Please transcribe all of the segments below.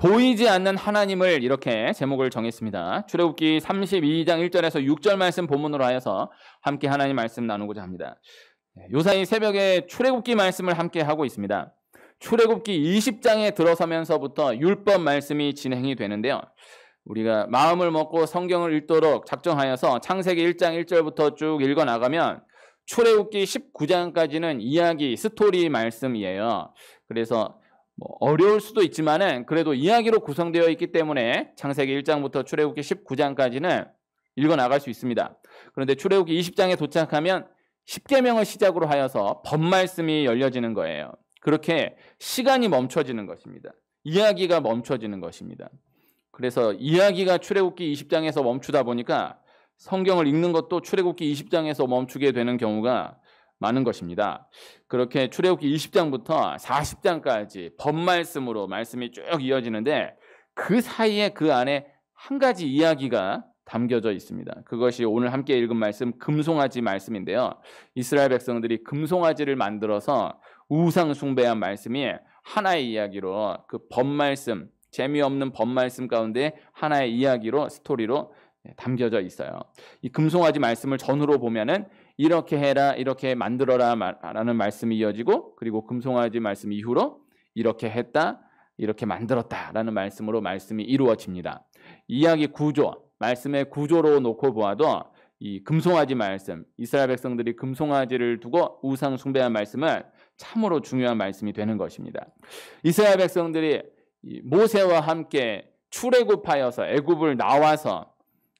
보이지 않는 하나님을 이렇게 제목을 정했습니다. 출애굽기 32장 1절에서 6절 말씀 본문으로 하여서 함께 하나님 말씀 나누고자 합니다. 요사이 새벽에 출애굽기 말씀을 함께 하고 있습니다. 출애굽기 20장에 들어서면서부터 율법 말씀이 진행이 되는데요. 우리가 마음을 먹고 성경을 읽도록 작정하여서 창세기 1장 1절부터 쭉 읽어나가면 출애굽기 19장까지는 이야기, 스토리 말씀이에요. 그래서 어려울 수도 있지만은 그래도 이야기로 구성되어 있기 때문에 창세기 1장부터 출애굽기 19장까지는 읽어나갈 수 있습니다. 그런데 출애굽기 20장에 도착하면 십계명을 시작으로 하여서 법 말씀이 열려지는 거예요. 그렇게 시간이 멈춰지는 것입니다. 이야기가 멈춰지는 것입니다. 그래서 이야기가 출애굽기 20장에서 멈추다 보니까 성경을 읽는 것도 출애굽기 20장에서 멈추게 되는 경우가 많은 것입니다. 그렇게 출애굽기 20장부터 40장까지 법 말씀으로 말씀이 쭉 이어지는데 그 사이에 그 안에 한 가지 이야기가 담겨져 있습니다. 그것이 오늘 함께 읽은 말씀 금송아지 말씀인데요. 이스라엘 백성들이 금송아지를 만들어서 우상 숭배한 말씀이 하나의 이야기로 그 법 말씀, 재미없는 법 말씀 가운데 하나의 이야기로 스토리로 담겨져 있어요. 이 금송아지 말씀을 전후로 보면은 이렇게 해라, 이렇게 만들어라 라는 말씀이 이어지고, 그리고 금송아지 말씀 이후로 이렇게 했다, 이렇게 만들었다 라는 말씀으로 말씀이 이루어집니다. 이야기 구조, 말씀의 구조로 놓고 보아도 이 금송아지 말씀, 이스라엘 백성들이 금송아지를 두고 우상 숭배한 말씀은 참으로 중요한 말씀이 되는 것입니다. 이스라엘 백성들이 모세와 함께 출애굽하여서 애굽을 나와서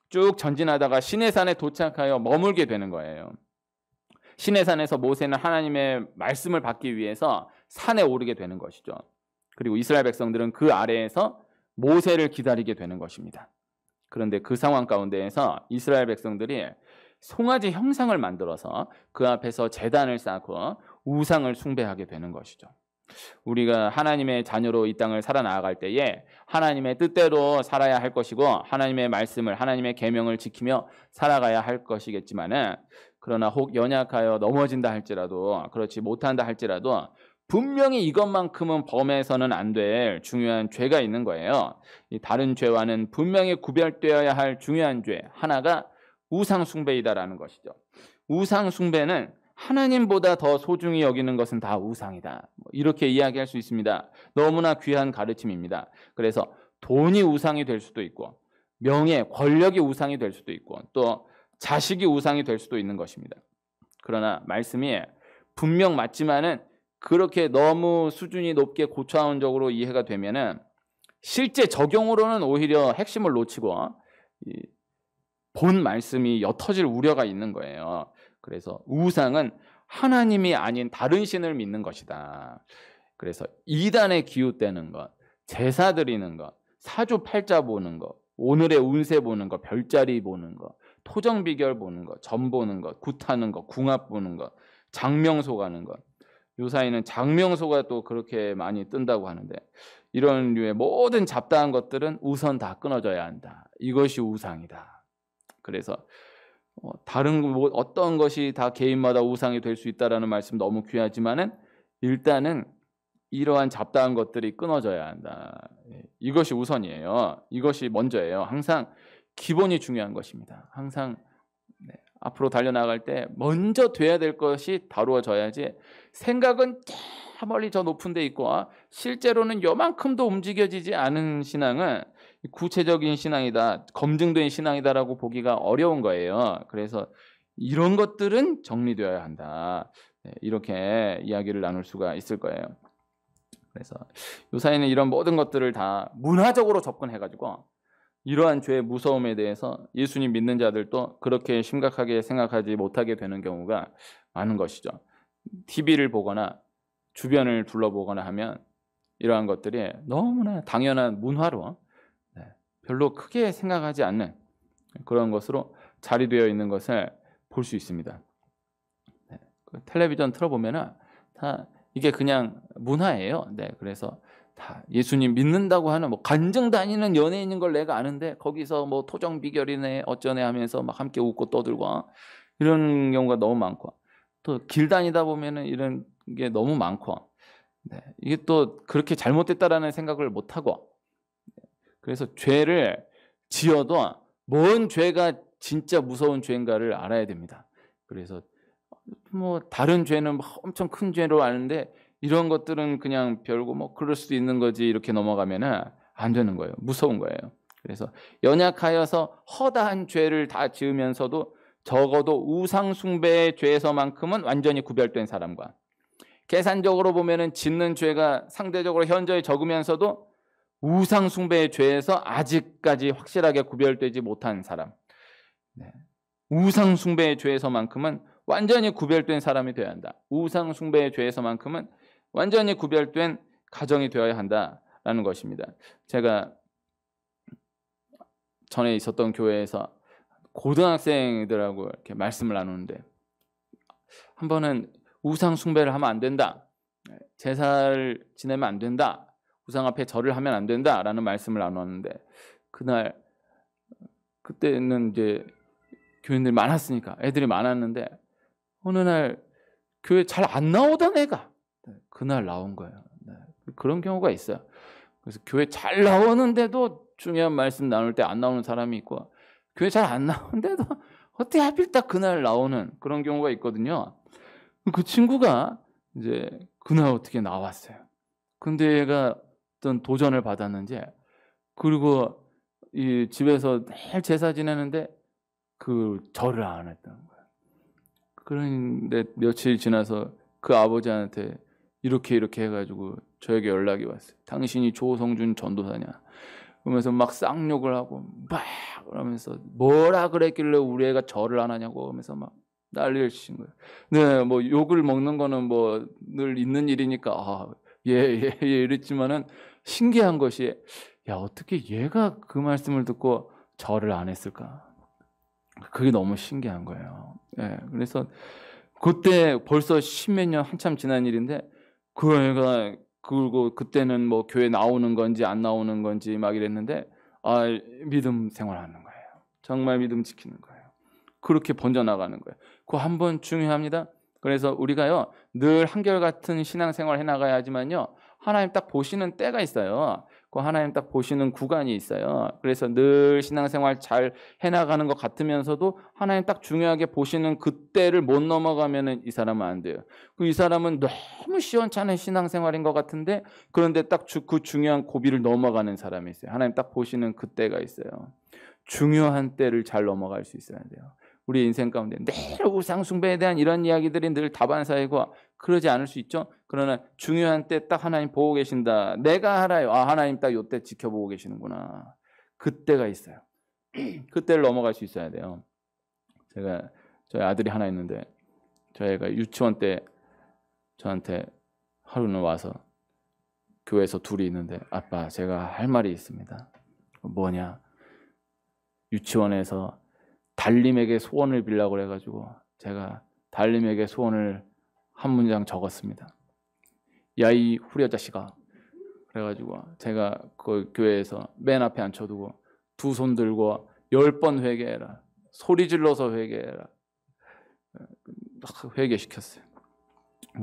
쭉 전진하다가 시내산에 도착하여 머물게 되는 거예요. 시내산에서 모세는 하나님의 말씀을 받기 위해서 산에 오르게 되는 것이죠. 그리고 이스라엘 백성들은 그 아래에서 모세를 기다리게 되는 것입니다. 그런데 그 상황 가운데에서 이스라엘 백성들이 송아지 형상을 만들어서 그 앞에서 제단을 쌓고 우상을 숭배하게 되는 것이죠. 우리가 하나님의 자녀로 이 땅을 살아나갈 때에 하나님의 뜻대로 살아야 할 것이고 하나님의 말씀을, 하나님의 계명을 지키며 살아가야 할 것이겠지만은, 그러나 혹 연약하여 넘어진다 할지라도, 그렇지 못한다 할지라도 분명히 이것만큼은 범해서는 안 될 중요한 죄가 있는 거예요. 이 다른 죄와는 분명히 구별되어야 할 중요한 죄 하나가 우상 숭배이다라는 것이죠. 우상 숭배는 하나님보다 더 소중히 여기는 것은 다 우상이다, 이렇게 이야기할 수 있습니다. 너무나 귀한 가르침입니다. 그래서 돈이 우상이 될 수도 있고, 명예, 권력이 우상이 될 수도 있고, 또 자식이 우상이 될 수도 있는 것입니다. 그러나 말씀이 분명 맞지만은 그렇게 너무 수준이 높게 고차원적으로 이해가 되면은 실제 적용으로는 오히려 핵심을 놓치고 본 말씀이 옅어질 우려가 있는 거예요. 그래서 우상은 하나님이 아닌 다른 신을 믿는 것이다. 그래서 이단에 기웃대는 것, 제사 드리는 것, 사주팔자 보는 것, 오늘의 운세 보는 것, 별자리 보는 것, 토정비결 보는 것, 점 보는 것, 굿하는 것, 궁합 보는 것, 장명소 가는 것. 요사이는 장명소가 또 그렇게 많이 뜬다고 하는데, 이런 류의 모든 잡다한 것들은 우선 다 끊어져야 한다. 이것이 우상이다. 그래서 다른 어떤 것이 다 개인마다 우상이 될 수 있다라는 말씀 너무 귀하지만은 일단은 이러한 잡다한 것들이 끊어져야 한다. 이것이 우선이에요. 이것이 먼저예요. 항상 기본이 중요한 것입니다. 항상 앞으로 달려나갈 때 먼저 돼야 될 것이 다루어져야지, 생각은 저 멀리 저 높은 데 있고 실제로는 요만큼도 움직여지지 않은 신앙은 구체적인 신앙이다, 검증된 신앙이다라고 보기가 어려운 거예요. 그래서 이런 것들은 정리되어야 한다, 이렇게 이야기를 나눌 수가 있을 거예요. 그래서 요사이는 이런 모든 것들을 다 문화적으로 접근해가지고 이러한 죄의 무서움에 대해서 예수님 믿는 자들도 그렇게 심각하게 생각하지 못하게 되는 경우가 많은 것이죠. TV를 보거나 주변을 둘러보거나 하면 이러한 것들이 너무나 당연한 문화로 별로 크게 생각하지 않는 그런 것으로 자리되어 있는 것을 볼 수 있습니다. 텔레비전 틀어보면 다 이게 그냥 문화예요. 그래서 다 예수님 믿는다고 하는 간증 다니는 연예인인 걸 내가 아는데 거기서 토정 비결이네 어쩌네 하면서 막 함께 웃고 떠들고 이런 경우가 너무 많고, 또 길 다니다 보면은 이런 게 너무 많고, 이게 또 그렇게 잘못됐다라는 생각을 못 하고 그래서 죄를 지어도 뭔 죄가 진짜 무서운 죄인가를 알아야 됩니다. 그래서 뭐 다른 죄는 엄청 큰 죄로 아는데 이런 것들은 그냥 별거 뭐 그럴 수도 있는 거지 이렇게 넘어가면은 안 되는 거예요. 무서운 거예요. 그래서 연약하여서 허다한 죄를 다 지으면서도 적어도 우상 숭배의 죄에서만큼은 완전히 구별된 사람과 계산적으로 보면은 짓는 죄가 상대적으로 현저히 적으면서도 우상 숭배의 죄에서 아직까지 확실하게 구별되지 못한 사람. 네. 우상 숭배의 죄에서만큼은 완전히 구별된 사람이 되어야 한다. 우상 숭배의 죄에서만큼은 완전히 구별된 가정이 되어야 한다라는 것입니다. 제가 전에 있었던 교회에서 고등학생들하고 이렇게 말씀을 나누는데 한 번은 우상 숭배를 하면 안 된다. 제사를 지내면 안 된다. 우상 앞에 절을 하면 안 된다라는 말씀을 나눴는데 그때는 이제 교인들이 많았으니까 애들이 많았는데 어느 날 교회 잘 안 나오던 애가 그날 나온 거예요. 그런 경우가 있어요. 그래서 교회 잘 나오는데도 중요한 말씀 나눌 때 안 나오는 사람이 있고 교회 잘 안 나오는데도 어떻게 하필 딱 그날 나오는 그런 경우가 있거든요. 그 친구가 이제 그날 어떻게 나왔어요. 근데 얘가 어떤 도전을 받았는지 그리고 이 집에서 매일 제사 지내는데 그 절을 안 했다는 거예요. 그런데 며칠 지나서 그 아버지한테 이렇게 해가지고 저에게 연락이 왔어요. 당신이 조성준 전도사냐? 그러면서 막 쌍욕을 하고 막 그러면서 뭐라 그랬길래 우리 애가 절을 안 하냐고 하면서 막 난리를 치신 거예요. 네, 뭐 욕을 먹는 거는 뭐 늘 있는 일이니까 예 이랬지만은 신기한 것이 야 어떻게 얘가 그 말씀을 듣고 절을 안 했을까? 그게 너무 신기한 거예요. 예, 그래서 그때 벌써 십몇 년 한참 지난 일인데 그 애가 그리고 그때는 뭐 교회 나오는 건지 안 나오는 건지 막 이랬는데 믿음 생활하는 거예요. 정말 믿음 지키는 거예요. 그렇게 번져나가는 거예요. 그거 한번 중요합니다. 그래서 우리가요 늘 한결같은 신앙생활 해나가야 하지만요 하나님 딱 보시는 때가 있어요. 그 하나님 딱 보시는 구간이 있어요. 그래서 늘 신앙생활 잘 해나가는 것 같으면서도 하나님 딱 중요하게 보시는 그때를 못 넘어가면은 이 사람은 안 돼요. 이 사람은 너무 시원찮은 신앙생활인 것 같은데 그런데 딱 그 중요한 고비를 넘어가는 사람이 있어요. 하나님 딱 보시는 그때가 있어요. 중요한 때를 잘 넘어갈 수 있어야 돼요. 우리 인생 가운데 늘 우상 숭배에 대한 이런 이야기들이 늘 다반사이고 그러지 않을 수 있죠. 그러나 중요한 때 딱 하나님 보고 계신다. 내가 알아요. 하나님 딱 요때 지켜보고 계시는구나. 그때가 있어요. 그때를 넘어갈 수 있어야 돼요. 저희 아들이 하나 있는데 저희가 유치원 때 저한테 하루는 와서 교회에서 둘이 있는데 아빠 제가 할 말이 있습니다. 뭐냐? 유치원에서 달님에게 소원을 빌라고 그래가지고 제가 달님에게 소원을 한 문장 적었습니다. 야 이 후려 자식아. 그래가지고 제가 그 교회에서 맨 앞에 앉혀두고 두 손 들고 10번 회개해라. 소리 질러서 회개해라. 회개시켰어요.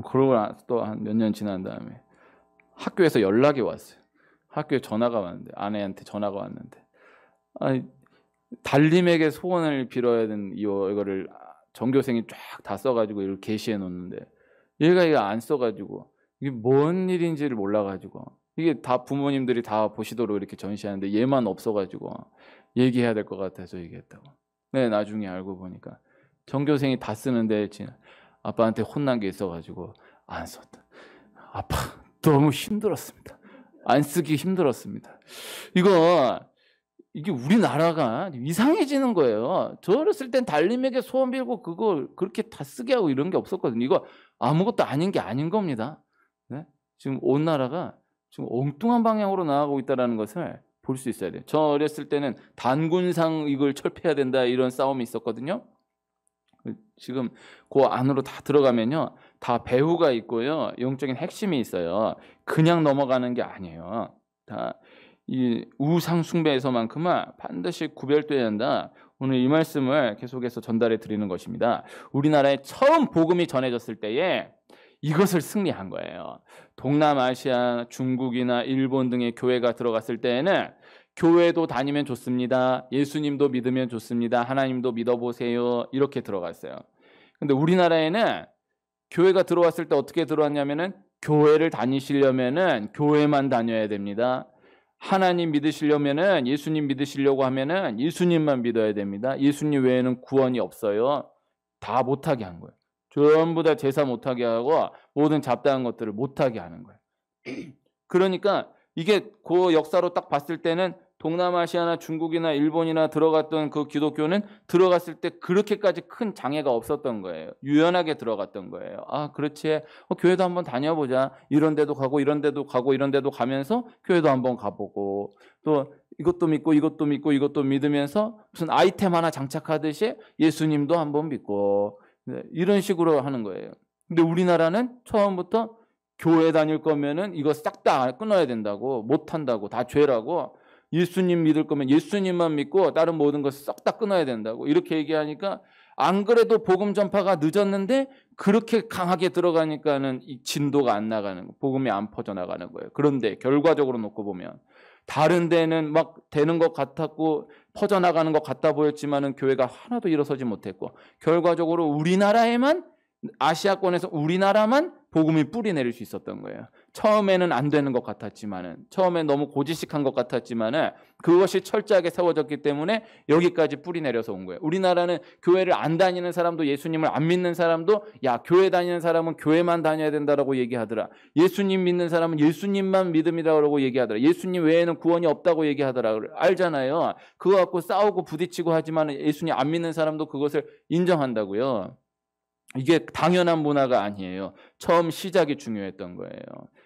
그러고 나서 또 한 몇 년 지난 다음에 학교에서 연락이 왔어요. 학교에 전화가 왔는데 아내한테 전화가 왔는데 달님에게 소원을 빌어야 되는 이거를 전교생이 쫙 다 써가지고 이걸 게시해 놓는데 얘가 이거 안 써가지고 이게 뭔 일인지를 몰라가지고 이게 다 부모님들이 다 보시도록 이렇게 전시하는데 얘만 없어가지고 얘기해야 될 것 같아서 얘기했다고. 네, 나중에 알고 보니까 전교생이 다 쓰는데 아빠한테 혼난 게 있어가지고 안 썼다. 아빠 너무 힘들었습니다. 안 쓰기 힘들었습니다. 이게 우리나라가 이상해지는 거예요. 저 어렸을 땐 달님에게 소원 빌고 그거 그렇게 다 쓰게 하고 이런 게 없었거든요. 이거 아무것도 아닌 게 아닌 겁니다. 네? 지금 온 나라가 지금 엉뚱한 방향으로 나아가고 있다는 것을 볼 수 있어야 돼요. 저 어렸을 때는 단군상 이걸 철폐해야 된다 이런 싸움이 있었거든요. 지금 그 안으로 다 들어가면요. 다 배후가 있고요. 영적인 핵심이 있어요. 그냥 넘어가는 게 아니에요. 다 이 우상 숭배에서만큼은 반드시 구별돼야 한다. 오늘 이 말씀을 계속해서 전달해 드리는 것입니다. 우리나라에 처음 복음이 전해졌을 때에 이것을 승리한 거예요. 동남아시아, 중국이나 일본 등의 교회가 들어갔을 때에는 교회도 다니면 좋습니다. 예수님도 믿으면 좋습니다. 하나님도 믿어보세요. 이렇게 들어갔어요. 근데 우리나라에는 교회가 들어왔을 때 어떻게 들어왔냐면은 교회를 다니시려면은 교회만 다녀야 됩니다. 하나님 믿으시려면은 예수님 믿으시려고 하면은 예수님만 믿어야 됩니다. 예수님 외에는 구원이 없어요. 다 못하게 한 거예요. 전부 다 제사 못하게 하고 모든 잡다한 것들을 못하게 하는 거예요. 그러니까 이게 그 역사로 딱 봤을 때는 동남아시아나 중국이나 일본이나 들어갔던 그 기독교는 들어갔을 때 그렇게까지 큰 장애가 없었던 거예요. 유연하게 들어갔던 거예요. 아, 그렇지. 교회도 한번 다녀보자. 이런 데도 가고 이런 데도 가고 이런 데도 가면서 교회도 한번 가보고 또 이것도 믿고 이것도 믿고 이것도 믿으면서 무슨 아이템 하나 장착하듯이 예수님도 한번 믿고 이런 식으로 하는 거예요. 근데 우리나라는 처음부터 교회 다닐 거면은 이거 싹 다 끊어야 된다고, 못 한다고, 다 죄라고, 예수님 믿을 거면 예수님만 믿고 다른 모든 것 싹 다 끊어야 된다고 이렇게 얘기하니까 안 그래도 복음 전파가 늦었는데 그렇게 강하게 들어가니까는 이 진도가 안 나가는 거, 복음이 안 퍼져 나가는 거예요. 그런데 결과적으로 놓고 보면 다른 데는 막 되는 것 같았고 퍼져 나가는 것 같아 보였지만은 교회가 하나도 일어서지 못했고 결과적으로 우리나라에만 아시아권에서 우리나라만 복음이 뿌리 내릴 수 있었던 거예요. 처음에는 안 되는 것 같았지만은 처음에 너무 고지식한 것 같았지만은 그것이 철저하게 세워졌기 때문에 여기까지 뿌리 내려서 온 거예요. 우리나라는 교회를 안 다니는 사람도 예수님을 안 믿는 사람도 야 교회 다니는 사람은 교회만 다녀야 된다라고 얘기하더라. 예수님 믿는 사람은 예수님만 믿음이라고 얘기하더라. 예수님 외에는 구원이 없다고 얘기하더라. 알잖아요. 그거 갖고 싸우고 부딪히고 하지만 예수님 안 믿는 사람도 그것을 인정한다고요. 이게 당연한 문화가 아니에요. 처음 시작이 중요했던 거예요.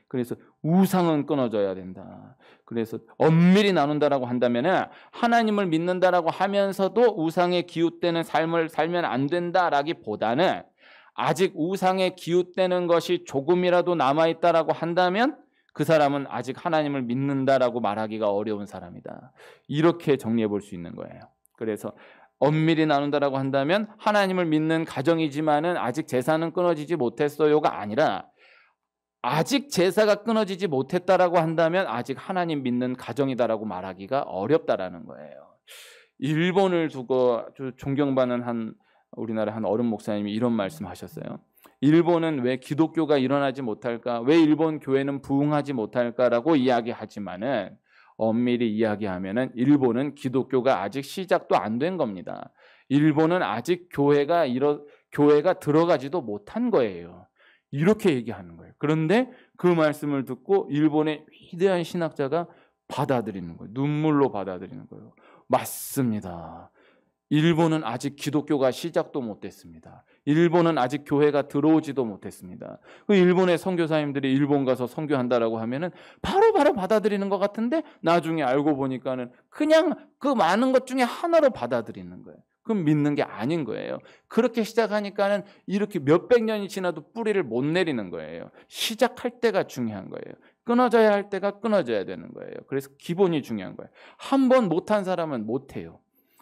그래서 우상은 끊어져야 된다. 그래서 엄밀히 나눈다라고 한다면 하나님을 믿는다라고 하면서도 우상에 기웃대는 삶을 살면 안 된다라기보다는 아직 우상에 기웃대는 것이 조금이라도 남아있다라고 한다면 그 사람은 아직 하나님을 믿는다라고 말하기가 어려운 사람이다. 이렇게 정리해 볼 수 있는 거예요. 그래서 엄밀히 나눈다라고 한다면 하나님을 믿는 가정이지만은 아직 제사는 끊어지지 못했어요가 아니라 아직 제사가 끊어지지 못했다라고 한다면 아직 하나님 믿는 가정이다라고 말하기가 어렵다라는 거예요. 일본을 두고 아주 존경받는 한 우리나라 한 어른 목사님이 이런 말씀하셨어요. 일본은 왜 기독교가 일어나지 못할까? 왜 일본 교회는 부흥하지 못할까라고 이야기하지만은 엄밀히 이야기하면은 일본은 기독교가 아직 시작도 안 된 겁니다. 일본은 아직 교회가 들어가지도 못한 거예요. 이렇게 얘기하는 거예요. 그런데 그 말씀을 듣고 일본의 위대한 신학자가 받아들이는 거예요. 눈물로 받아들이는 거예요. 맞습니다. 일본은 아직 기독교가 시작도 못했습니다. 일본은 아직 교회가 들어오지도 못했습니다. 그 일본의 선교사님들이 일본 가서 선교한다라고 하면은 바로 받아들이는 것 같은데 나중에 알고 보니까는 그냥 그 많은 것 중에 하나로 받아들이는 거예요. 그럼 믿는 게 아닌 거예요. 그렇게 시작하니까는 이렇게 몇백 년이 지나도 뿌리를 못 내리는 거예요. 시작할 때가 중요한 거예요. 끊어져야 할 때가 끊어져야 되는 거예요. 그래서 기본이 중요한 거예요. 한 번 못한 사람은 못해요.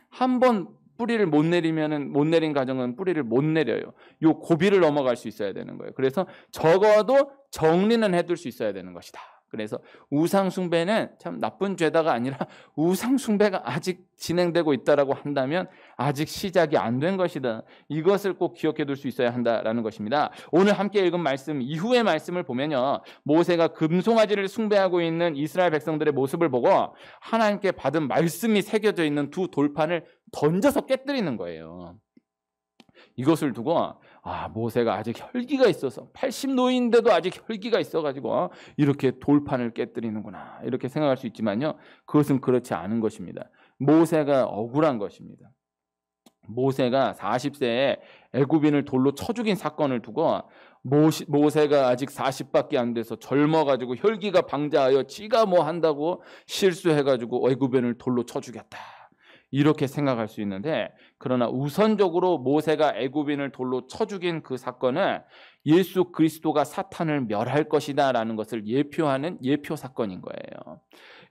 한 번 뿌리를 못 내리면은 못 내린 가정은 뿌리를 못 내려요. 요 고비를 넘어갈 수 있어야 되는 거예요. 그래서 적어도 정리는 해둘 수 있어야 되는 것이다. 그래서 우상숭배는 참 나쁜 죄다가 아니라 우상숭배가 아직 진행되고 있다라고 한다면 아직 시작이 안 된 것이다. 이것을 꼭 기억해 둘 수 있어야 한다라는 것입니다. 오늘 함께 읽은 말씀 이후의 말씀을 보면요. 모세가 금송아지를 숭배하고 있는 이스라엘 백성들의 모습을 보고 하나님께 받은 말씀이 새겨져 있는 두 돌판을 던져서 깨뜨리는 거예요. 이것을 두고 모세가 아직 혈기가 있어서 80노인인데도 아직 혈기가 있어가지고 이렇게 돌판을 깨뜨리는구나 이렇게 생각할 수 있지만요. 그것은 그렇지 않은 것입니다. 모세가 억울한 것입니다. 모세가 40세에 애굽인을 돌로 쳐 죽인 사건을 두고 모세가 아직 40밖에 안 돼서 젊어가지고 혈기가 방자하여 지가 뭐 한다고 실수해가지고 애굽인을 돌로 쳐 죽였다. 이렇게 생각할 수 있는데 그러나 우선적으로 모세가 애굽인을 돌로 쳐 죽인 그 사건은 예수 그리스도가 사탄을 멸할 것이다 라는 것을 예표하는 예표 사건인 거예요.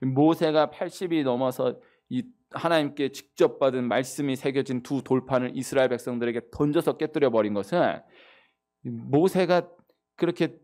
모세가 80이 넘어서 이 하나님께 직접 받은 말씀이 새겨진 두 돌판을 이스라엘 백성들에게 던져서 깨뜨려 버린 것은 모세가 그렇게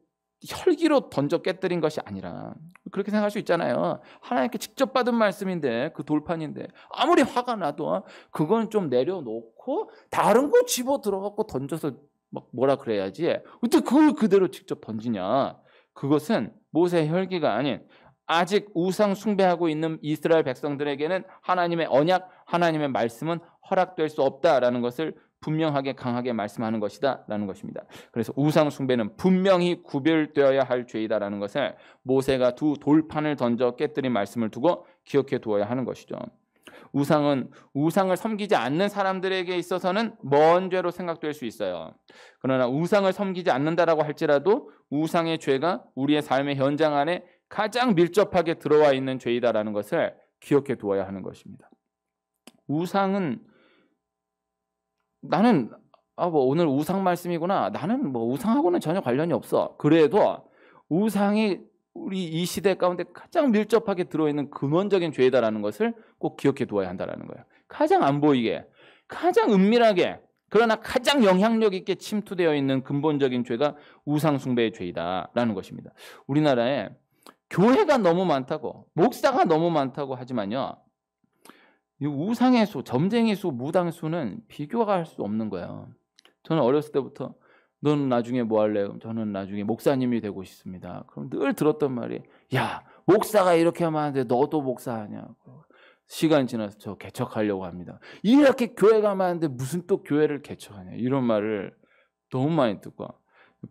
혈기로 던져 깨뜨린 것이 아니라, 그렇게 생각할 수 있잖아요. 하나님께 직접 받은 말씀인데, 그 돌판인데 아무리 화가 나도 그건 좀 내려놓고 다른 거 집어 들어갖고 던져서 막 뭐라 그래야지 어떻게 그걸 그대로 직접 던지냐. 그것은 모세의 혈기가 아닌, 아직 우상 숭배하고 있는 이스라엘 백성들에게는 하나님의 언약, 하나님의 말씀은 허락될 수 없다라는 것을 분명하게 강하게 말씀하는 것이다 라는 것입니다. 그래서 우상 숭배는 분명히 구별되어야 할 죄이다라는 것을 모세가 두 돌판을 던져 깨뜨린 말씀을 두고 기억해 두어야 하는 것이죠. 우상을 섬기지 않는 사람들에게 있어서는 먼 죄로 생각될 수 있어요. 그러나 우상을 섬기지 않는다라고 할지라도 우상의 죄가 우리의 삶의 현장 안에 가장 밀접하게 들어와 있는 죄이다라는 것을 기억해 두어야 하는 것입니다. 우상은, 나는 뭐 오늘 우상 말씀이구나, 나는 뭐 우상하고는 전혀 관련이 없어. 그래도 우상이 우리 이 시대 가운데 가장 밀접하게 들어있는 근원적인 죄이다라는 것을 꼭 기억해 두어야 한다는 거예요. 가장 안 보이게, 가장 은밀하게, 그러나 가장 영향력 있게 침투되어 있는 근본적인 죄가 우상 숭배의 죄이다라는 것입니다. 우리나라에 교회가 너무 많다고, 목사가 너무 많다고 하지만요, 이 우상의 수, 점쟁이 수, 무당 수는 비교가 할 수 없는 거예요. 저는 어렸을 때부터 너는 나중에 뭐 할래요? 저는 나중에 목사님이 되고 싶습니다. 그럼 늘 들었던 말이, 야, 목사가 이렇게 하면 안 돼. 너도 목사하냐고. 시간 지나서 저 개척하려고 합니다. 이렇게 교회가 많은데 무슨 또 교회를 개척하냐. 이런 말을 너무 많이 듣고,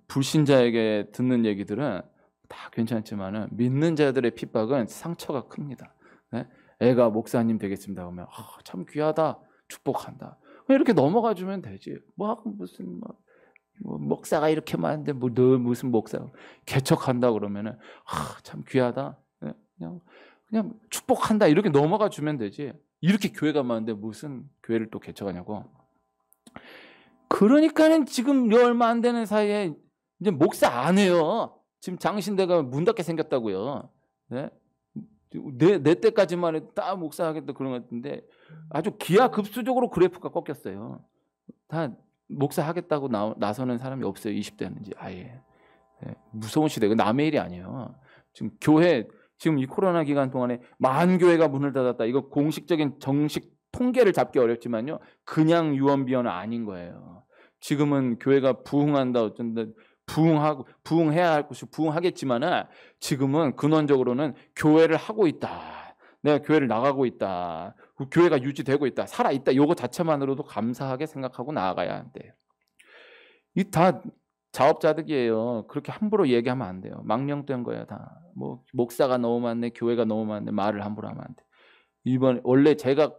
불신자에게 듣는 얘기들은 다 괜찮지만 믿는 자들의 핍박은 상처가 큽니다. 네? 애가 목사님 되겠습니다 하면 참 귀하다, 축복한다, 이렇게 넘어가 주면 되지. 무슨 목사가 이렇게 많은데 너 무슨 목사 개척한다 그러면은 참 귀하다, 네? 그냥 축복한다, 이렇게 넘어가 주면 되지. 이렇게 교회가 많은데 무슨 교회를 또 개척하냐고. 그러니까는 지금 얼마 안 되는 사이에 이제 목사 안 해요. 지금 장신대가 문 닫게 생겼다고요. 네? 내 때까지만 해도 다 목사하겠다 그런 것 같은데 아주 기하급수적으로 그래프가 꺾였어요. 다 목사하겠다고 나서는 사람이 없어요. 20대는 이제 아예. 네, 무서운 시대. 남의 일이 아니에요. 지금 교회, 지금 이 코로나 기간 동안에 만 교회가 문을 닫았다. 이거 공식적인 정식 통계를 잡기 어렵지만요, 그냥 유언비어는 아닌 거예요. 지금은 교회가 부흥한다 어쩐다, 부흥해야 할 것이 부흥하겠지만은 지금은 근원적으로는 교회를 하고 있다, 내가 교회를 나가고 있다, 교회가 유지되고 있다, 살아있다, 이거 자체만으로도 감사하게 생각하고 나아가야 한대요. 이 다 자업자득이에요. 그렇게 함부로 얘기하면 안 돼요. 망령된 거야 다. 뭐 목사가 너무 많네, 교회가 너무 많네, 말을 함부로 하면 안 돼. 이번 원래 제가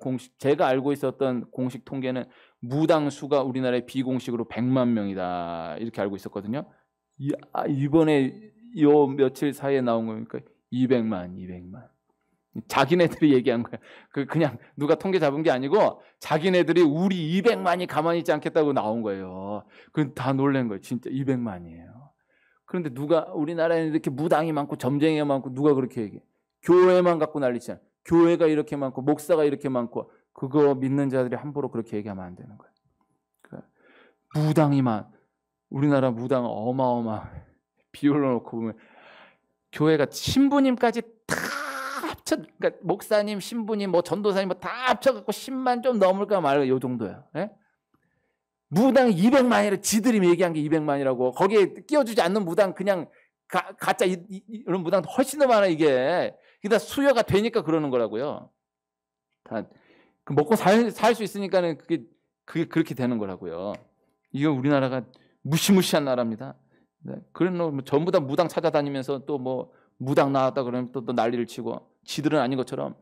알고 있었던 공식 통계는 무당 수가 우리나라에 비공식으로 100만 명이다 이렇게 알고 있었거든요. 이번에 요 며칠 사이에 나온 거니까 200만. 자기네들이 얘기한 거야. 그냥 누가 통계 잡은 게 아니고 자기네들이 우리 200만이 가만히 있지 않겠다고 나온 거예요. 그 다 놀란 거예요. 진짜 200만이에요. 그런데 누가 우리나라에는 이렇게 무당이 많고 점쟁이가 많고 누가 그렇게 얘기해? 교회만 갖고 난리잖아. 교회가 이렇게 많고 목사가 이렇게 많고, 그거 믿는 자들이 함부로 그렇게 얘기하면 안 되는 거예요. 그러니까 무당이만, 우리나라 무당 어마어마 비율로 놓고 보면 교회가 신부님까지 다 합쳐, 그러니까 목사님, 신부님, 뭐 전도사님 뭐 다 합쳐갖고 10만 좀 넘을까 말까 요 정도야. 예? 무당 200만이라 지들이 얘기한 게 200만이라고. 거기에 끼워주지 않는 무당 그냥 가짜 이런 무당 훨씬 더 많아 이게. 그러니까 수요가 되니까 그러는 거라고요. 다 먹고 살 수 있으니까는 그게 그렇게 되는 거라고요. 이거 우리나라가 무시무시한 나라입니다. 네. 그래서 뭐 전부 다 무당 찾아다니면서 또 뭐 무당 나왔다 그러면 또 난리를 치고 지들은 아닌 것처럼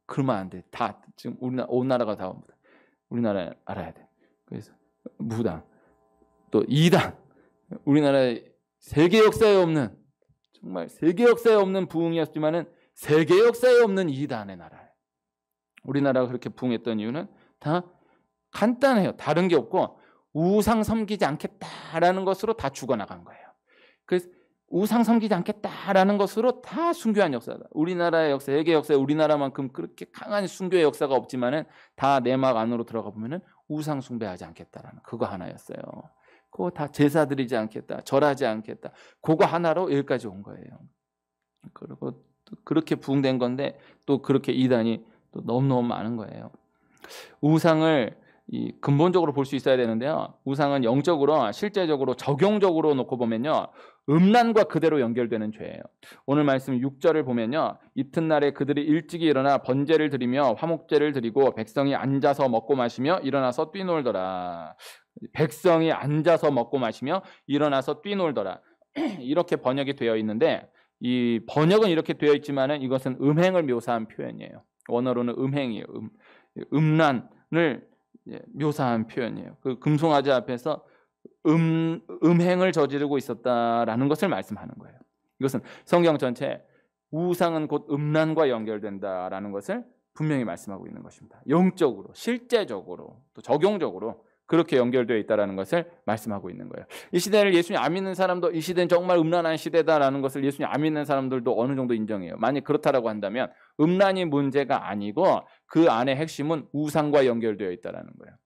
그러면 안 돼. 다 지금 온 나라가 다 옵니다. 우리나라 알아야 돼. 그래서 무당, 또 이단, 우리나라의 세계 역사에 없는, 정말 세계 역사에 없는 부흥이었지만은 세계 역사에 없는 이단의 나라예요. 우리나라가 그렇게 부흥했던 이유는 다 간단해요. 다른 게 없고 우상 섬기지 않겠다라는 것으로 다 죽어나간 거예요. 그래서 우상 섬기지 않겠다라는 것으로 다 순교한 역사다. 우리나라의 역사, 세계 역사에 우리나라만큼 그렇게 강한 순교의 역사가 없지만은 다 내막 안으로 들어가 보면은 우상 숭배하지 않겠다라는 그거 하나였어요. 그거 다 제사 드리지 않겠다, 절하지 않겠다. 그거 하나로 여기까지 온 거예요. 그리고 또 그렇게 부흥된 건데 또 그렇게 이단이 또 너무너무 많은 거예요. 우상을 근본적으로 볼 수 있어야 되는데요. 우상은 영적으로, 실제적으로, 적용적으로 놓고 보면요, 음란과 그대로 연결되는 죄예요. 오늘 말씀 6절을 보면요, 이튿날에 그들이 일찍이 일어나 번제를 드리며 화목제를 드리고 백성이 앉아서 먹고 마시며 일어나서 뛰놀더라. 백성이 앉아서 먹고 마시며 일어나서 뛰놀더라. 이렇게 번역이 되어 있는데, 이 번역은 이렇게 되어 있지만은 이것은 음행을 묘사한 표현이에요. 원어로는 음행이에요. 음란을 묘사한 표현이에요. 그 금송아지 앞에서 음행을 저지르고 있었다라는 것을 말씀하는 거예요. 이것은 성경 전체 우상은 곧 음란과 연결된다라는 것을 분명히 말씀하고 있는 것입니다. 영적으로, 실제적으로, 또 적용적으로 그렇게 연결되어 있다는 것을 말씀하고 있는 거예요. 이 시대를 예수님 안 믿는 사람도 이 시대는 정말 음란한 시대다라는 것을 예수님 안 믿는 사람들도 어느 정도 인정해요. 만약 그렇다라고 한다면 음란이 문제가 아니고 그 안에 핵심은 우상과 연결되어 있다는 거예요.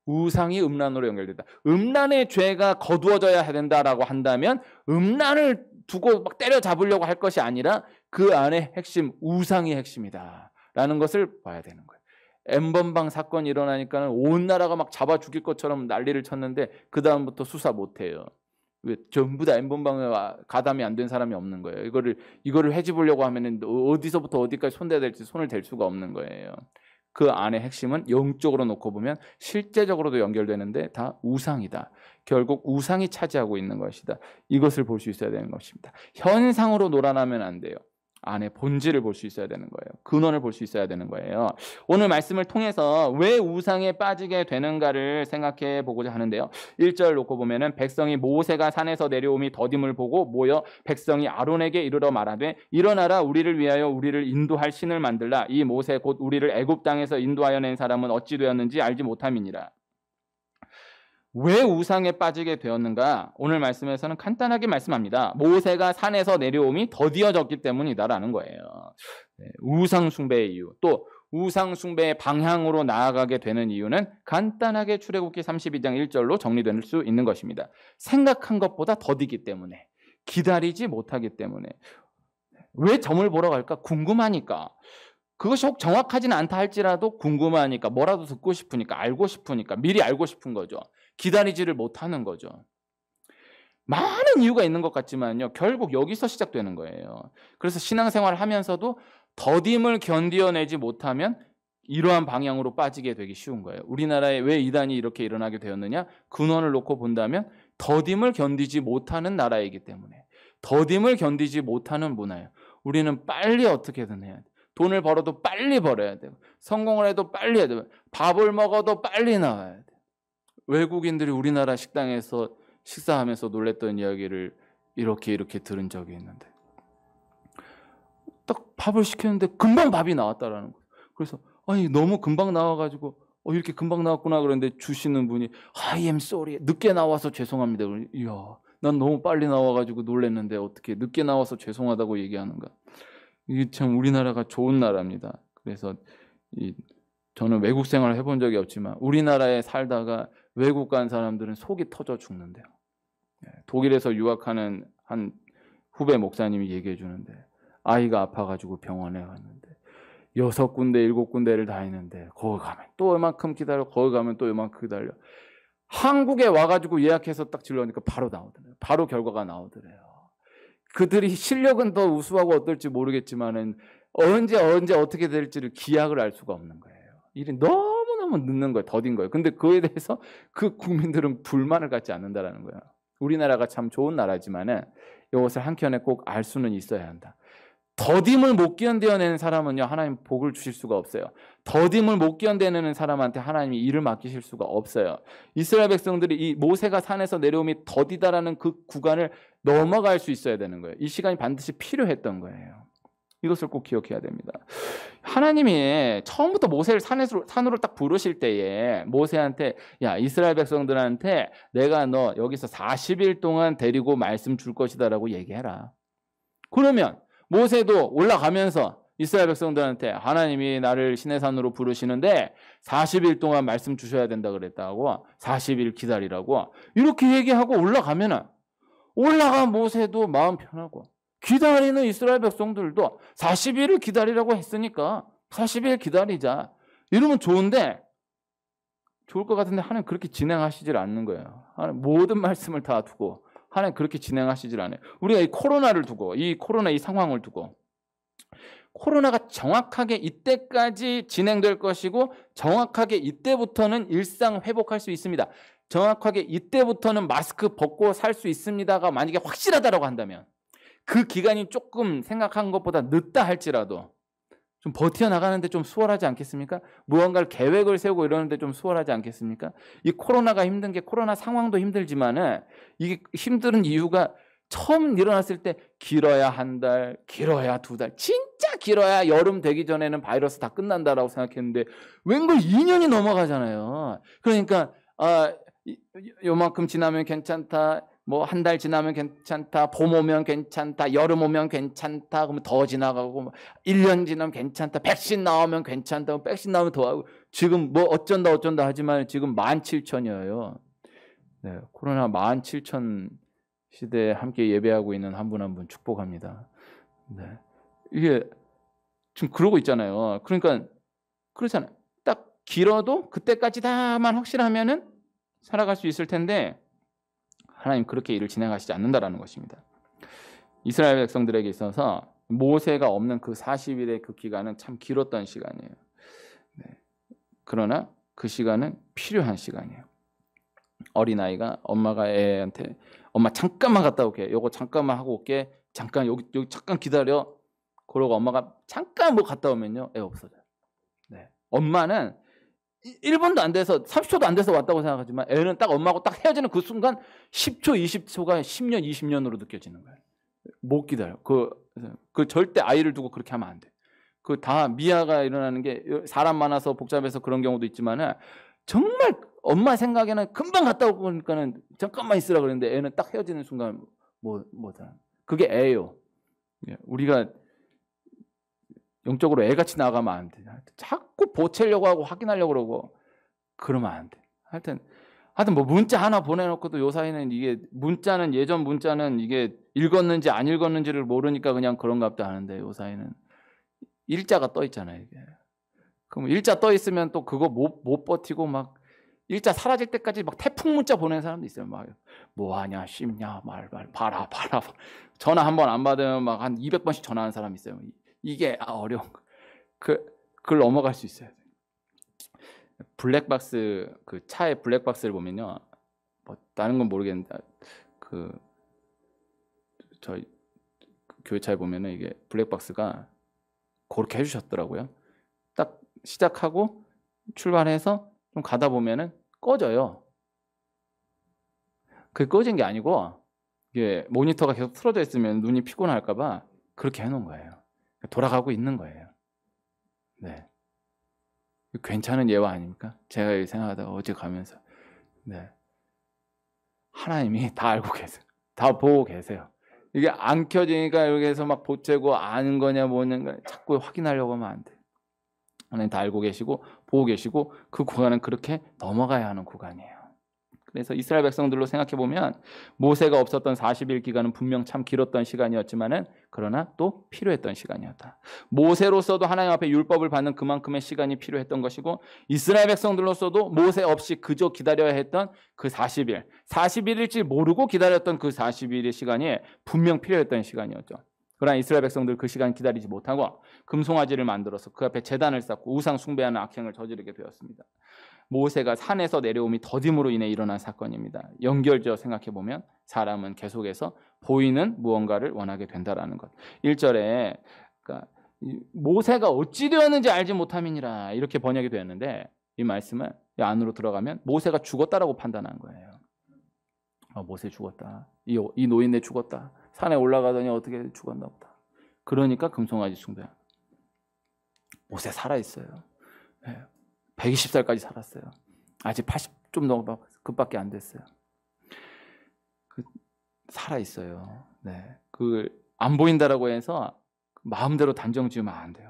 우상이 음란으로 연결된다. 음란의 죄가 거두어져야 된다라고 한다면 음란을 두고 막 때려잡으려고 할 것이 아니라 그 안에 핵심, 우상이 핵심이다라는 것을 봐야 되는 거예요. N번방 사건이 일어나니까 온 나라가 막 잡아 죽일 것처럼 난리를 쳤는데 그 다음부터 수사 못해요. 왜? 전부 다 N번방에 가담이 안 된 사람이 없는 거예요. 이거를 해집으려고 하면은 어디서부터 어디까지 손대야 될지 손을 댈 수가 없는 거예요. 그 안에 핵심은 영적으로 놓고 보면 실제적으로도 연결되는데 다 우상이다. 결국 우상이 차지하고 있는 것이다. 이것을 볼 수 있어야 되는 것입니다. 현상으로 놀아나면 안 돼요. 안에 본질을 볼 수 있어야 되는 거예요. 근원을 볼 수 있어야 되는 거예요. 오늘 말씀을 통해서 왜 우상에 빠지게 되는가를 생각해 보고자 하는데요. 1절 놓고 보면은 백성이 모세가 산에서 내려옴이 더딤을 보고 모여 백성이 아론에게 이르러 말하되 일어나라 우리를 위하여 우리를 인도할 신을 만들라. 이 모세 곧 우리를 애굽 땅에서 인도하여 낸 사람은 어찌 되었는지 알지 못함이니라. 왜 우상에 빠지게 되었는가? 오늘 말씀에서는 간단하게 말씀합니다. 모세가 산에서 내려옴이 더디어졌기 때문이다라는 거예요. 우상 숭배의 이유, 또 우상 숭배의 방향으로 나아가게 되는 이유는 간단하게 출애굽기 32장 1절로 정리될 수 있는 것입니다. 생각한 것보다 더디기 때문에, 기다리지 못하기 때문에. 왜 점을 보러 갈까? 궁금하니까. 그것이 혹 정확하지는 않다 할지라도 궁금하니까, 뭐라도 듣고 싶으니까, 알고 싶으니까, 미리 알고 싶은 거죠. 기다리지를 못하는 거죠. 많은 이유가 있는 것 같지만요, 결국 여기서 시작되는 거예요. 그래서 신앙생활을 하면서도 더딤을 견디어내지 못하면 이러한 방향으로 빠지게 되기 쉬운 거예요. 우리나라에 왜 이단이 이렇게 일어나게 되었느냐? 근원을 놓고 본다면 더딤을 견디지 못하는 나라이기 때문에, 더딤을 견디지 못하는 문화예요. 우리는 빨리 어떻게든 해야 돼요. 돈을 벌어도 빨리 벌어야 돼요. 성공을 해도 빨리 해야 돼요. 밥을 먹어도 빨리 나와야 돼요. 외국인들이 우리나라 식당에서 식사하면서 놀랬던 이야기를 이렇게 들은 적이 있는데, 딱 밥을 시켰는데 금방 밥이 나왔다라는 거예요. 그래서 아니 너무 금방 나와가지고 이렇게 금방 나왔구나 그런데 주시는 분이 I am sorry, 늦게 나와서 죄송합니다. 이야, 난 너무 빨리 나와가지고 놀랬는데 어떻게 늦게 나와서 죄송하다고 얘기하는가. 이게 참 우리나라가 좋은 나라입니다. 그래서 저는 외국 생활을 해본 적이 없지만 우리나라에 살다가 외국 간 사람들은 속이 터져 죽는데요. 독일에서 유학하는 한 후배 목사님이 얘기해 주는데, 아이가 아파가지고 병원에 갔는데 6군데 7군데를 다 있는데 거기 가면 또 이만큼 기다려, 거기 가면 또 이만큼 기다려. 한국에 와가지고 예약해서 딱 질러니까 바로 나오더래요. 바로 결과가 나오더래요. 그들이 실력은 더 우수하고 어떨지 모르겠지만은 언제 어떻게 될지를 기약을 알 수가 없는 거예요. 일이 너무너무 늦는 거예요. 더딘 거예요. 근데 그에 대해서 그 국민들은 불만을 갖지 않는다라는 거예요. 우리나라가 참 좋은 나라지만은 이것을 한켠에 꼭 알 수는 있어야 한다. 더딤을 못 견뎌내는 사람은요, 하나님 복을 주실 수가 없어요. 더딤을 못 견뎌내는 사람한테 하나님이 일을 맡기실 수가 없어요. 이스라엘 백성들이 이 모세가 산에서 내려옴이 더디다라는 그 구간을 넘어갈 수 있어야 되는 거예요. 이 시간이 반드시 필요했던 거예요. 이것을 꼭 기억해야 됩니다. 하나님이 처음부터 모세를 산으로 딱 부르실 때에 모세한테, 야, 이스라엘 백성들한테 내가 너 여기서 40일 동안 데리고 말씀 줄 것이다라고 얘기해라. 그러면 모세도 올라가면서 이스라엘 백성들한테 하나님이 나를 시내산으로 부르시는데 40일 동안 말씀 주셔야 된다 그랬다고, 40일 기다리라고 이렇게 얘기하고 올라가면은, 올라간 모세도 마음 편하고 기다리는 이스라엘 백성들도 40일을 기다리라고 했으니까 40일 기다리자 이러면 좋은데, 좋을 것 같은데 하나님 그렇게 진행하시질 않는 거예요. 하나님 모든 말씀을 다 두고 하나님 그렇게 진행하시질 않아요. 우리가 이 코로나를 두고, 이 코로나 이 상황을 두고, 코로나가 정확하게 이때까지 진행될 것이고 정확하게 이때부터는 일상 회복할 수 있습니다. 정확하게 이때부터는 마스크 벗고 살 수 있습니다가 만약에 확실하다고 한다면, 그 기간이 조금 생각한 것보다 늦다 할지라도 좀 버텨나가는데 좀 수월하지 않겠습니까? 무언가를 계획을 세우고 이러는데 좀 수월하지 않겠습니까? 이 코로나가 힘든 게, 코로나 상황도 힘들지만은 이게 힘든 이유가 처음 일어났을 때 길어야 한 달, 길어야 두 달, 진짜 길어야 여름 되기 전에는 바이러스 다 끝난다라고 생각했는데 웬걸 2년이 넘어가잖아요. 그러니까 요만큼 지나면 괜찮다, 뭐 한 달 지나면 괜찮다, 봄 오면 괜찮다, 여름 오면 괜찮다, 그러면 더 지나가고, 1년 지나면 괜찮다, 백신 나오면 괜찮다, 백신 나오면 더 하고, 지금 뭐 어쩐다 하지만 지금 17,000이에요. 네, 코로나 17,000 시대에 함께 예배하고 있는 한 분 한 분 축복합니다. 네, 이게 지금 그러고 있잖아요. 그러니까 그렇잖아요. 딱 길어도 그때까지 다만 확실하면은 살아갈 수 있을 텐데, 하나님 그렇게 일을 진행하시지 않는다라는 것입니다. 이스라엘 백성들에게 있어서 모세가 없는 그 40일의 그 기간은 참 길었던 시간이에요. 네. 그러나 그 시간은 필요한 시간이에요. 어린아이가 엄마가 애한테 엄마 잠깐만 갔다 올게, 요거 잠깐만 하고 올게, 잠깐 여기 잠깐 기다려, 그러고 엄마가 잠깐 뭐 갔다 오면요 애 없어져요. 네. 엄마는 1분도 안 돼서 30초도 안 돼서 왔다고 생각하지만 애는 딱 엄마하고 딱 헤어지는 그 순간 10초 20초가 10년 20년으로 느껴지는 거예요. 못 기다려. 그 절대 아이를 두고 그렇게 하면 안 돼. 그 다 미아가 일어나는 게 사람 많아서 복잡해서 그런 경우도 있지만은 정말 엄마 생각에는 금방 갔다 오고 보니까는 잠깐만 있으라 그랬는데 애는 딱 헤어지는 순간 뭐다. 그게 애예요. 우리가 영적으로 애같이 나가면 안 돼. 자꾸 보채려고 하고 확인하려고 그러고 그러면 안 돼. 하여튼 뭐 문자 하나 보내놓고도 요 사이는 이게 문자는, 예전 문자는 이게 읽었는지 안 읽었는지를 모르니까 그냥 그런갑다 하는데, 요 사이는 일자가 떠 있잖아요. 이게. 그럼 일자 떠 있으면 또 그거 못 버티고 막 일자 사라질 때까지 막 태풍 문자 보내는 사람도 있어요. 막 뭐하냐, 씹냐, 말 봐라. 전화 한 번 안 받으면 막 한 200번씩 전화하는 사람 있어요. 이게 어려운 거. 그걸 넘어갈 수 있어요. 블랙박스, 그 차의 블랙박스를 보면요, 뭐 다른 건 모르겠는데 저희 교회차에 보면은 이게 블랙박스가 그렇게 해주셨더라고요. 딱 시작하고 출발해서 좀 가다 보면은 꺼져요. 그게 꺼진 게 아니고 이게 모니터가 계속 틀어져 있으면 눈이 피곤할까봐 그렇게 해놓은 거예요. 돌아가고 있는 거예요. 네. 괜찮은 예화 아닙니까? 제가 생각하다가 어제 가면서, 네. 하나님이 다 알고 계세요. 다 보고 계세요. 이게 안 켜지니까 여기에서 막 보채고 아는 거냐 뭐냐 자꾸 확인하려고 하면 안 돼요. 하나님 다 알고 계시고 보고 계시고 그 구간은 그렇게 넘어가야 하는 구간이에요. 그래서 이스라엘 백성들로 생각해 보면 모세가 없었던 40일 기간은 분명 참 길었던 시간이었지만은 그러나 또 필요했던 시간이었다. 모세로서도 하나님 앞에 율법을 받는 그만큼의 시간이 필요했던 것이고, 이스라엘 백성들로서도 모세 없이 그저 기다려야 했던 그 40일, 40일일지 모르고 기다렸던 그 40일의 시간이 분명 필요했던 시간이었죠. 그러나 이스라엘 백성들 그 시간 기다리지 못하고 금송아지를 만들어서 그 앞에 제단을 쌓고 우상 숭배하는 악행을 저지르게 되었습니다. 모세가 산에서 내려옴이 더딤으로 인해 일어난 사건입니다. 연결지어 생각해보면 사람은 계속해서 보이는 무언가를 원하게 된다라는 것. 1절에 그러니까 모세가 어찌 되었는지 알지 못함이니라 이렇게 번역이 되었는데, 이 말씀은 이 안으로 들어가면 모세가 죽었다라고 판단한 거예요. 모세 죽었다. 이 노인네 죽었다. 산에 올라가더니 어떻게 죽었나 보다. 그러니까 금송아지 숭배. 모세 살아있어요. 120살까지 살았어요. 아직 80 좀 넘어 그밖에 안 됐어요. 살아있어요. 네. 안 보인다라고 해서 마음대로 단정 지으면 안 돼요.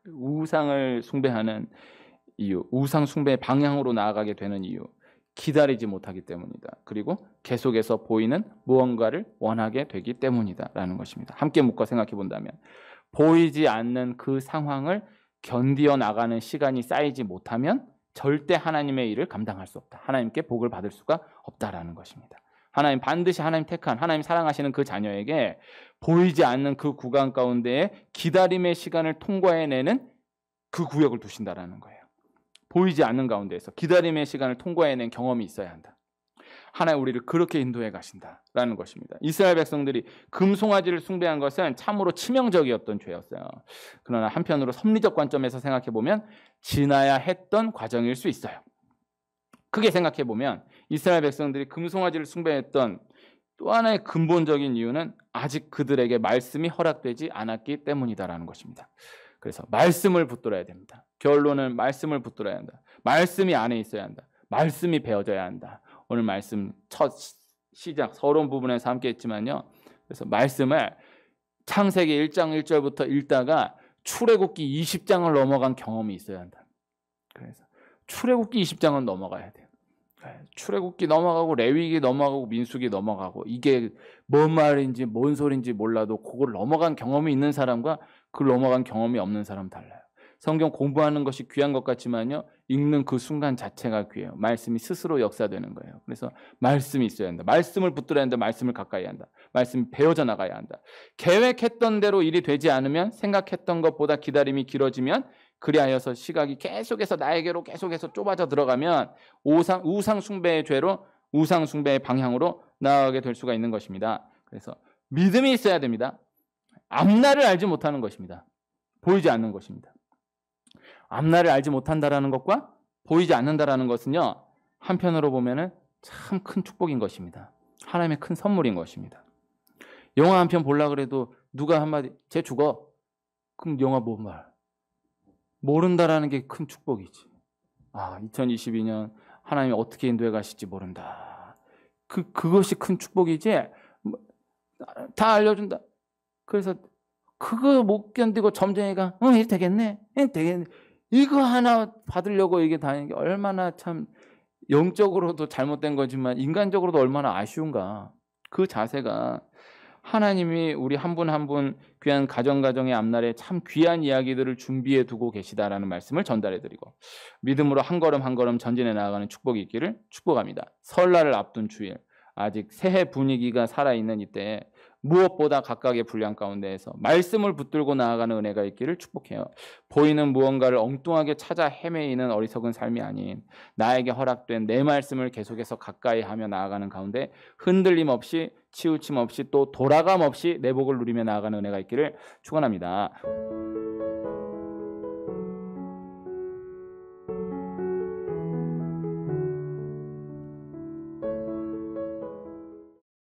우상을 숭배하는 이유, 우상 숭배의 방향으로 나아가게 되는 이유, 기다리지 못하기 때문이다. 그리고 계속해서 보이는 무언가를 원하게 되기 때문이다라는 것입니다. 함께 묶어 생각해 본다면 보이지 않는 그 상황을 견디어 나가는 시간이 쌓이지 못하면 절대 하나님의 일을 감당할 수 없다. 하나님께 복을 받을 수가 없다라는 것입니다. 하나님 반드시 하나님 택한 하나님 사랑하시는 그 자녀에게 보이지 않는 그 구간 가운데에 기다림의 시간을 통과해내는 그 구역을 두신다라는 거예요. 보이지 않는 가운데에서 기다림의 시간을 통과해낸 경험이 있어야 한다. 하나님 우리를 그렇게 인도해 가신다라는 것입니다. 이스라엘 백성들이 금송아지를 숭배한 것은 참으로 치명적이었던 죄였어요. 그러나 한편으로 섭리적 관점에서 생각해 보면 지나야 했던 과정일 수 있어요. 크게 생각해 보면 이스라엘 백성들이 금송아지를 숭배했던 또 하나의 근본적인 이유는 아직 그들에게 말씀이 허락되지 않았기 때문이다라는 것입니다. 그래서 말씀을 붙들어야 됩니다. 결론은 말씀을 붙들어야 한다. 말씀이 안에 있어야 한다. 말씀이 배워져야 한다. 오늘 말씀 첫 시작 서론 부분에서 함께 했지만요. 그래서 말씀을 창세기 1장 1절부터 읽다가 출애굽기 20장을 넘어간 경험이 있어야 한다. 그래서 출애굽기 20장은 넘어가야 돼요. 출애굽기 넘어가고 레위기 넘어가고 민수기 넘어가고 이게 뭔 말인지 뭔 소리인지 몰라도 그걸 넘어간 경험이 있는 사람과 그걸 넘어간 경험이 없는 사람 달라요. 성경 공부하는 것이 귀한 것 같지만요. 읽는 그 순간 자체가 귀해요. 말씀이 스스로 역사되는 거예요. 그래서 말씀이 있어야 한다. 말씀을 붙들어야 한다. 말씀을 가까이 한다. 말씀이 배워져 나가야 한다. 계획했던 대로 일이 되지 않으면 생각했던 것보다 기다림이 길어지면 그리하여서 시각이 계속해서 나에게로 계속해서 좁아져 들어가면 우상 숭배의 죄로 우상 숭배의 방향으로 나아가게 될 수가 있는 것입니다. 그래서 믿음이 있어야 됩니다. 앞날을 알지 못하는 것입니다. 보이지 않는 것입니다. 앞날을 알지 못한다라는 것과 보이지 않는다라는 것은요. 한편으로 보면은 참 큰 축복인 것입니다. 하나님의 큰 선물인 것입니다. 영화 한 편 보려고 그래도 누가 한마디 쟤 죽어. 그럼 영화 뭔 말? 모른다라는 게 큰 축복이지. 2022년 하나님이 어떻게 인도해 가실지 모른다. 그것이 큰 축복이지. 다 알려준다. 그래서 그거 못 견디고 점쟁이가 이래 되겠네. 되겠네. 이거 하나 받으려고 이게 다니는 게 얼마나 참 영적으로도 잘못된 거지만 인간적으로도 얼마나 아쉬운가. 그 자세가 하나님이 우리 한 분 한 분 귀한 가정의 앞날에 참 귀한 이야기들을 준비해 두고 계시다라는 말씀을 전달해 드리고 믿음으로 한 걸음 한 걸음 전진해 나아가는 축복이 있기를 축복합니다. 설날을 앞둔 주일 아직 새해 분위기가 살아있는 이때 무엇보다 각각의 분량 가운데에서 말씀을 붙들고 나아가는 은혜가 있기를 축복해요. 보이는 무언가를 엉뚱하게 찾아 헤매이는 어리석은 삶이 아닌 나에게 허락된 내 말씀을 계속해서 가까이 하며 나아가는 가운데 흔들림 없이 치우침 없이 또 돌아감 없이 내 복을 누리며 나아가는 은혜가 있기를 축원합니다.